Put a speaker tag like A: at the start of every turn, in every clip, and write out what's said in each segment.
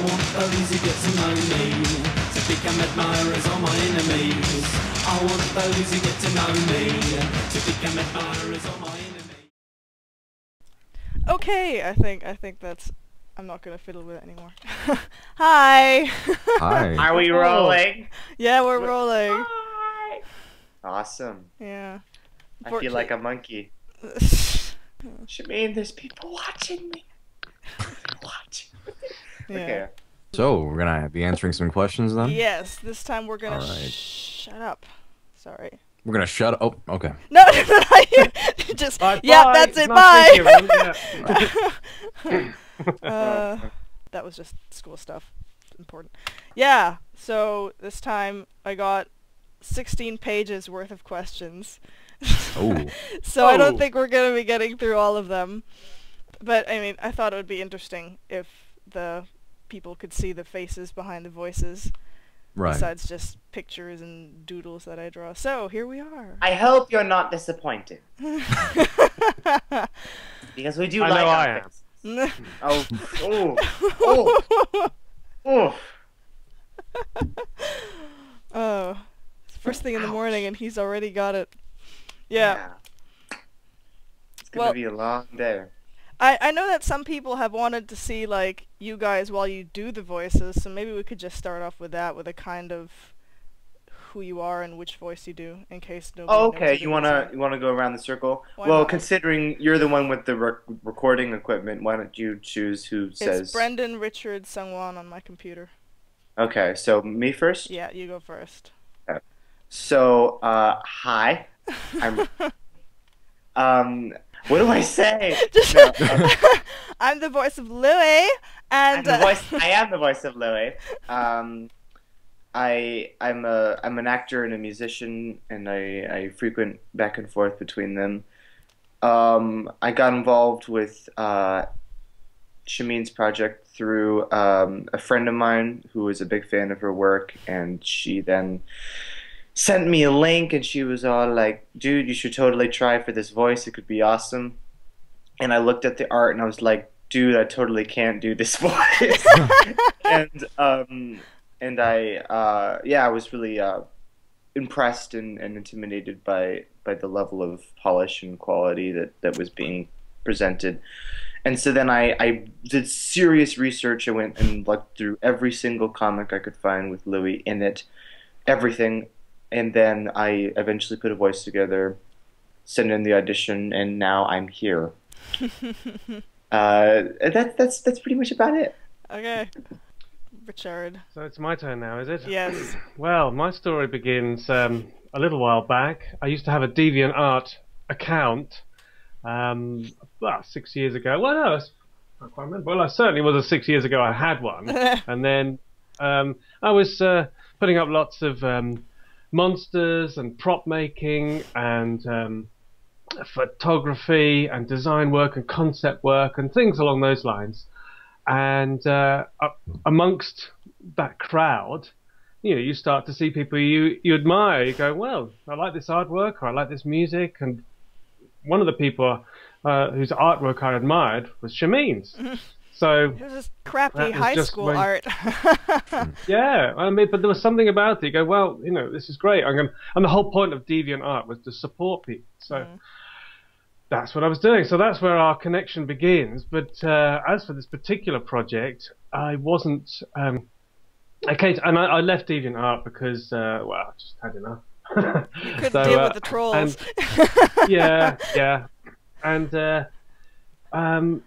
A: want those who get to know me to become admirers or my enemies. I want those who get to know me to become admirers or my enemies.
B: Okay, I think that's... I'm not gonna fiddle with it anymore. Hi!
C: Hi.
D: Are we rolling?
B: Yeah, we're rolling.
D: Hi. Awesome.
B: Yeah.
D: I feel like a monkey. Shamine, there's people watching me. Watching.
B: Yeah.
D: Okay.
C: So, we're gonna be answering some questions then?
B: Yes, this time we're gonna
C: Alright.
B: shut up. Sorry.
C: We're gonna shut up. Oh, okay.
B: No, just...
E: Bye,
B: yeah,
E: bye.
B: that's it,
E: Nice
B: bye!
E: meeting you,
B: That was just school stuff. Important. Yeah, so this time I got 16 pages worth of questions.
C: Oh.
B: So I don't
E: Oh.
B: think we're going to be getting through all of them. But, I mean, I thought it would be interesting if the people could see the faces behind the voices.
C: Right.
B: Besides just pictures and doodles that I draw. So, here we are.
D: I hope you're not disappointed. Because we do
E: I
D: like
E: know I
D: our
E: am.
D: faces. Oh. Oh. Oh.
B: Oh. It's first thing in the morning and he's already got it. Yeah.
D: It's gonna be a long day.
B: I know that some people have wanted to see, like, you guys while you do the voices, so maybe we could just start off with that, with a kind of who you are and which voice you do, in case nobody
D: Oh,
B: knows
D: okay.
B: who
D: You
B: the
D: wanna
B: voice
D: go around the circle?
B: Why
D: Well,
B: not?
D: considering you're the one with the recording equipment, why don't you choose who
B: are.
D: says?
B: It's Brendan Richard Sungwon on my computer.
D: Okay, so me first.
B: Yeah, you go first.
D: So, hi. What do I say?
B: Just
D: No,
B: I'm the voice of Louis, and
D: I am the voice of Louis. I'm an actor and a musician, and I frequent back and forth between them. I got involved with Shamine's project through a friend of mine who was a big fan of her work, and she then sent me a link, and she was all like, "Dude, you should totally try for this voice. It could be awesome." And I looked at the art, and I was like, "Dude, I totally can't do this voice." and I was really impressed and intimidated by the level of polish and quality that was being presented. And so then I did serious research. I went and looked through every single comic I could find with Louis in it, everything. And then I eventually put a voice together, sent in the audition, and now I'm here. That's pretty much about it.
B: okay, Richard.
E: So it's my turn now, is it?
B: Yes.
E: Well, my story begins a little while back. I used to have a DeviantArt account about 6 years ago. Well, no, I can't remember. Well, I certainly was 6 years ago I had one. And then I was putting up lots of monsters and prop making and photography and design work and concept work and things along those lines. And amongst that crowd, you know, you start to see people you admire. You go, well, I like this artwork, or I like this music. And one of the people whose artwork I admired was Shamine's. So
B: It was just crappy
E: that was
B: high
E: just
B: school
E: my-
B: art.
E: yeah, I mean, but there was something about it. You go, well, you know, this is great. And the whole point of DeviantArt was to support people. So that's what I was doing. So that's where our connection begins. But as for this particular project, I wasn't. I left DeviantArt because, well, I just had enough.
B: You couldn't deal with the trolls.
E: Yeah. And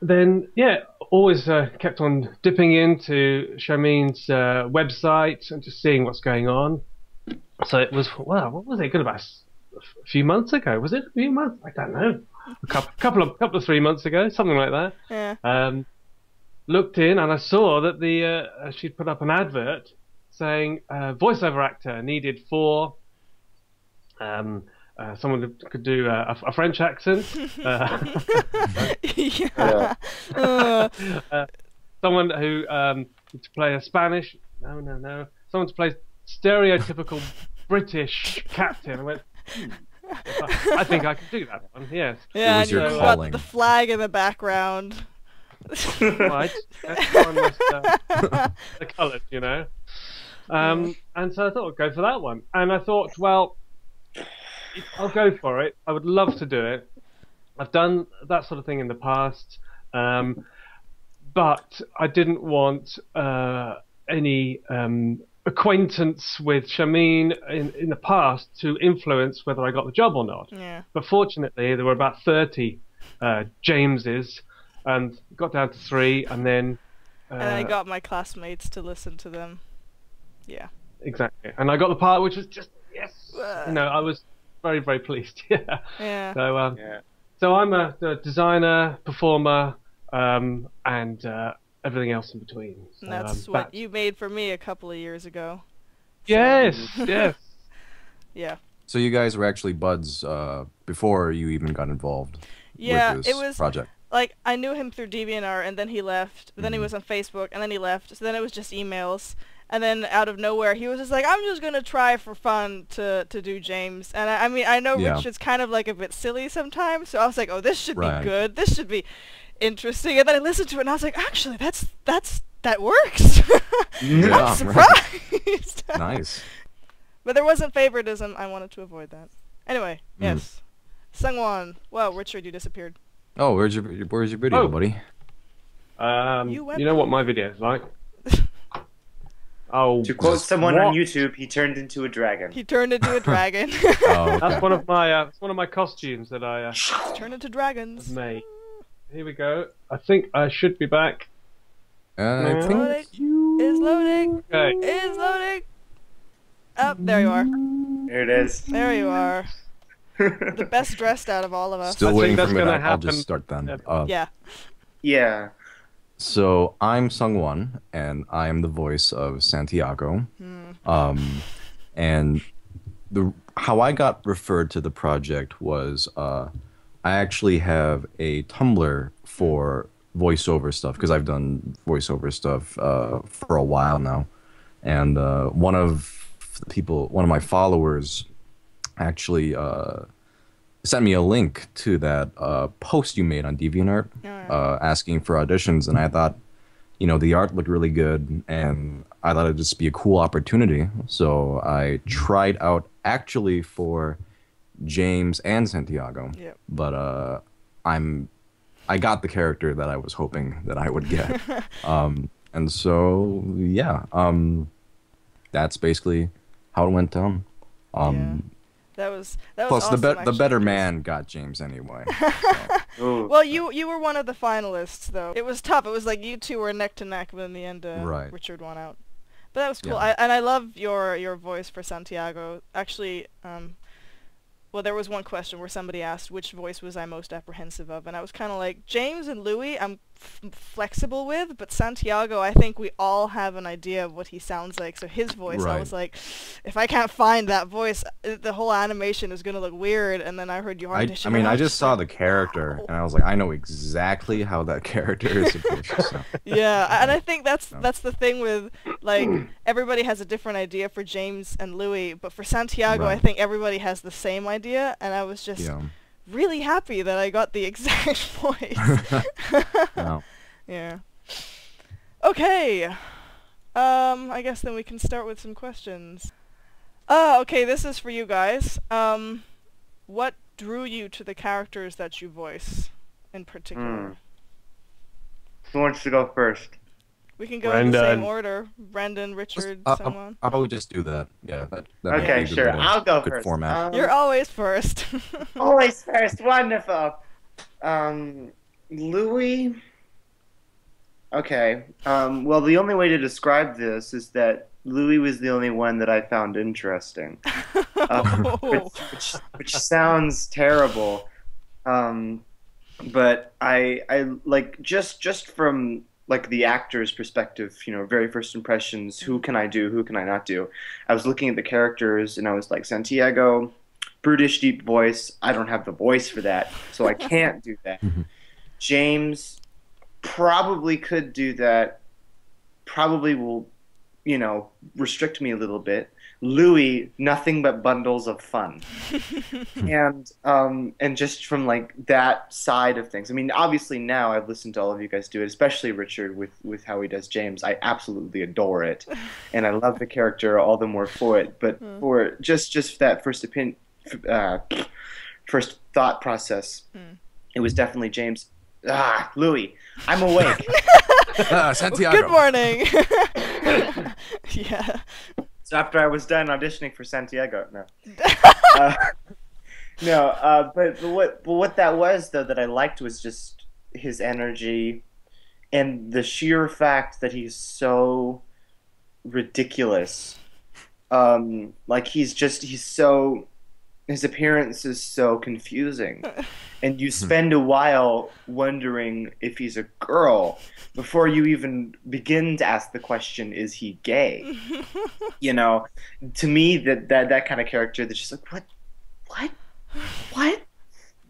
E: then, yeah, always kept on dipping into Shamine's website and just seeing what's going on. So it was, well, what was it? Good, about a few months ago. Was it a few months? I don't know. A couple of 3 months ago, something like that.
B: Yeah.
E: Looked in and I saw that she'd put up an advert saying voiceover actor needed for someone who could do a French accent.
B: Yeah.
E: Someone who to play a Spanish. No. Someone to play stereotypical British captain. I went, I think I can do that one. Yes.
B: Yeah,
C: was
B: and
C: your
B: you
C: calling.
B: got the flag in the background.
E: Right. Everyone must, the colours, you know. And so I thought I'd go for that one. And I thought, well, I'll go for it. I would love to do it. I've done that sort of thing in the past, but I didn't want any acquaintance with Shamine in the past to influence whether I got the job or not.
B: Yeah.
E: But fortunately, there were about 30 Jameses, and got down to 3, and then.
B: And I got my classmates to listen to them. Yeah.
E: Exactly, and I got the part which was just yes. You know, I was very, very pleased. Yeah.
B: Yeah.
E: So so I'm a designer, performer, and everything else in between. So,
B: And that's what you made for me a couple of years ago.
E: Yes, yes.
B: Yeah.
C: So you guys were actually buds before you even got involved
B: Yeah,
C: with this
B: it was
C: project.
B: like I knew him through DeviantArt, and then he left. Then he was on Facebook, and then he left. So then it was just emails. And then out of nowhere, he was just like, I'm just going to try for fun to do James. And I mean, I know Richard's kind of like a bit silly sometimes. So I was like, oh, this should be good. This should be interesting. And then I listened to it, and I was like, actually, that works. I'm surprised.
C: Nice.
B: But there wasn't favoritism. I wanted to avoid that. Anyway, yes. Sungwon. Well, Richard, you disappeared.
C: Oh, where's your video, buddy?
E: You know what my video is like. Oh,
D: to quote someone on YouTube, he turned into a dragon.
B: He turned into a dragon.
E: Okay. That's one of my costumes that I
B: turn into dragons.
E: Made. Here we go. I think I should be back.
C: I think
B: Is loading.
E: Okay.
B: Is loading. Oh, there you are.
D: There it is.
B: There you are. The best dressed out of all of us.
C: Still waiting for me. I'll
E: happen.
C: just start then.
B: Yeah.
D: Yeah.
C: So I'm Sungwon, and I am the voice of Santiago. And how I got referred to the project was I actually have a Tumblr for voiceover stuff because I've done voiceover stuff for a while now, and one of my followers actually sent me a link to that post you made on DeviantArt asking for auditions, and I thought, you know, the art looked really good, and I thought it'd just be a cool opportunity. So I tried out actually for James and Santiago, but I got the character that I was hoping that I would get, and so yeah, that's basically how it went down.
B: That was
C: plus
B: awesome,
C: the better man got James anyway. So.
B: Well, you were one of the finalists though. It was tough. It was like you two were neck to neck, but in the end, Richard won out. But that was cool.
C: Yeah.
B: And I love your voice for Santiago. Actually, well, there was one question where somebody asked which voice was I most apprehensive of, and I was kind of like, James and Louis I'm flexible with, but Santiago, I think we all have an idea of what he sounds like, so his voice, I was like, if I can't find that voice, the whole animation is going to look weird, and then I heard your audition.
C: I mean, I just saw the character, and I was like, I know exactly how that character is supposed to sound.
B: Yeah, and I think that's the thing with, like, everybody has a different idea for James and Louis, but for Santiago, I think everybody has the same idea, and I was just really happy that I got the exact voice.
C: Wow.
B: Yeah. Okay. I guess then we can start with some questions. Okay, this is for you guys. What drew you to the characters that you voice in particular?
D: Who wants to go first?
B: We can go in the same order. Brendan, Richard, someone.
C: I'll just do that. Yeah. That
D: okay, sure. I'll go
C: good
D: first.
C: Format.
B: You're always first.
D: Always first. Wonderful. Louis. Okay. Well, the only way to describe this is that Louis was the only one that I found interesting, which sounds terrible. But I like just from like the actor's perspective, you know, very first impressions, who can I do, who can I not do? I was looking at the characters and I was like, Santiago, brutish deep voice, I don't have the voice for that, so I can't do that. James probably could do that, probably will you know, restrict me a little bit. Louis, nothing but bundles of fun. And just from like that side of things. I mean, obviously now I've listened to all of you guys do it, especially Richard with how he does James. I absolutely adore it, and I love the character all the more for it. But for just that first thought process, it was definitely James. Louis, I'm awake.
C: Santiago.
B: Good morning. Yeah.
D: So after I was done auditioning for Santiago, but what that was though that I liked was just his energy and the sheer fact that he's so ridiculous. Like he's so his appearance is so confusing, and you spend a while wondering if he's a girl before you even begin to ask the question, is he gay? You know, to me that kind of character that's just like what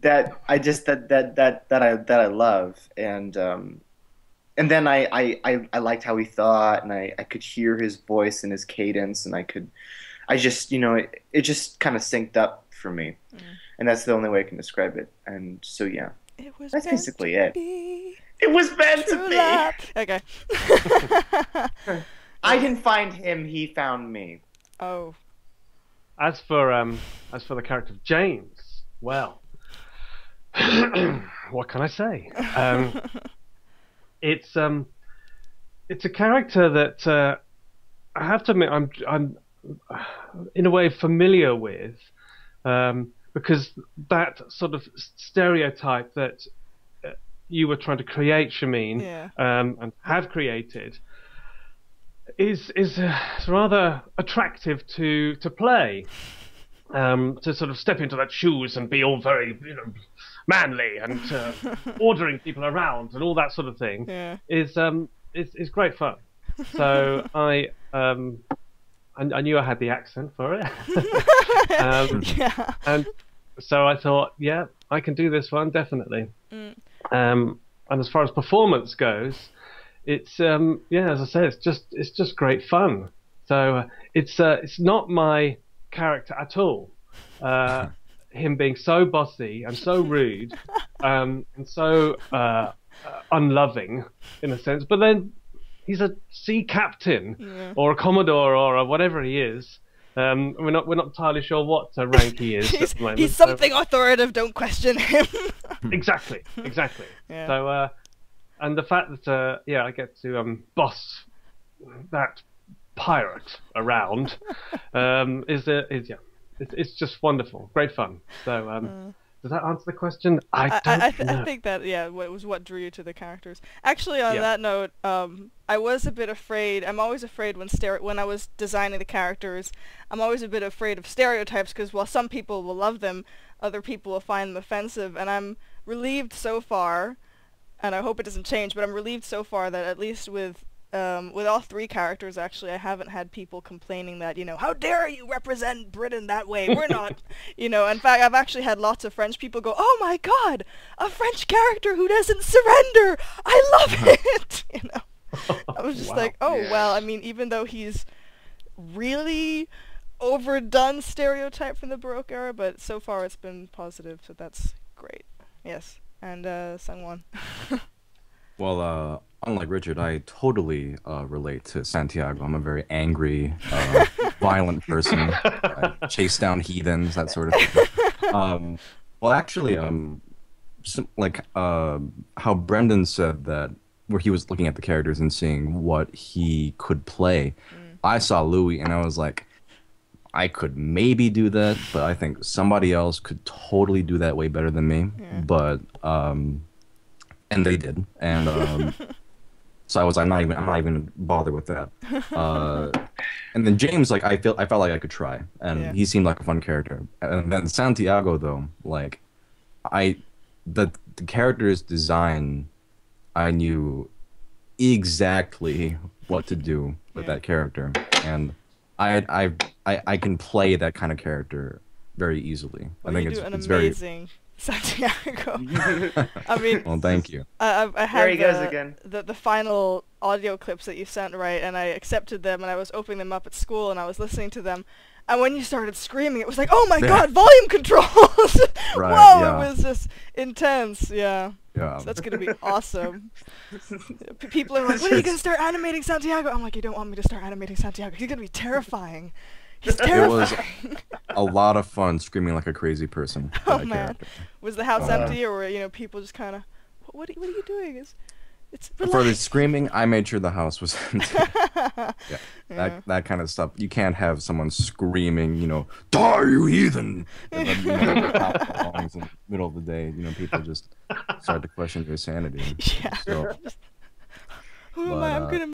D: that I love, and then I liked how he thought, and I could hear his voice and his cadence, and I just, you know, it just kind of synced up for me, and that's the only way I can describe it. And so yeah, that's basically it. It was meant to be.
B: Okay.
D: I didn't find him; he found me.
B: Oh.
E: As for the character of James, well, what can I say? It's a character that I have to admit I'm in a way familiar with, because that sort of stereotype that you were trying to create, Shamine, and have created, is rather attractive to play. To sort of step into that shoes and be all very, you know, manly and ordering people around and all that sort of thing is great fun. So I knew I had the accent for it, and so I thought, yeah, I can do this one definitely. And as far as performance goes, it's as I say, it's just great fun. So it's not my character at all. Him being so bossy and so rude, and so unloving in a sense, but then he's a sea captain or a commodore or whatever he is. We're not entirely sure what rank he is at the moment.
B: He's something authoritative. Don't question him.
E: Exactly.
B: Yeah.
E: So and the fact that I get to boss that pirate around it's just wonderful, great fun. So does that answer the question? I
B: think that it was what drew you to the characters. Actually, on that note, I was a bit afraid. I'm always afraid when I was designing the characters. I'm always a bit afraid of stereotypes, because while some people will love them, other people will find them offensive. And I'm relieved so far, and I hope it doesn't change, but I'm relieved so far that at least with all three characters, actually, I haven't had people complaining that, you know, how dare you represent Britain that way? We're not, you know. In fact, I've actually had lots of French people go, oh my god, a French character who doesn't surrender! I love it! You know, I was just like, oh, well, I mean, even though he's really overdone stereotype from the Baroque era, but so far it's been positive, so that's great. Yes. And, Sungwon.
C: Well, unlike Richard, I totally relate to Santiago. I'm a very angry, violent person. I chase down heathens, that sort of thing. Well, actually, how Brendan said that, where he was looking at the characters and seeing what he could play, I saw Louis and I was like, I could maybe do that, but I think somebody else could totally do that way better than me. Yeah. But and they did, and so I was, I'm not even bothered with that. And then James, like, I felt like I could try, and he seemed like a fun character. And then Santiago, though, like, the character's design, I knew exactly what to do with that character, and I can play that kind of character very easily.
B: Well,
C: I think
B: you do an
C: it's
B: amazing Santiago. I mean,
C: Well, thank you.
B: I had
D: There he goes again.
B: the final audio clips that you sent, right? And I accepted them, and I was opening them up at school, and I was listening to them. And when you started screaming, it was like, oh my god, volume controls!
C: Right,
B: Whoa,
C: yeah.
B: it was just intense, yeah.
C: Yeah.
B: So that's gonna be awesome. People are like, when are you gonna start animating Santiago? I'm like, you don't want me to start animating Santiago. He's gonna be terrifying. He's terrifying.
C: It was a lot of fun screaming like a crazy person.
B: Oh
C: that
B: man,
C: character.
B: was the house empty, or were people just kind of, what are you doing? It's
C: For the
B: relax.
C: screaming, I made sure the house was empty. Yeah, that kind of stuff. You can't have someone screaming, die, you heathen! At the top of the lungs in the middle of the day. People just start to question their sanity.
B: Yeah.
C: So,
B: Who am I? I'm
C: but,
B: gonna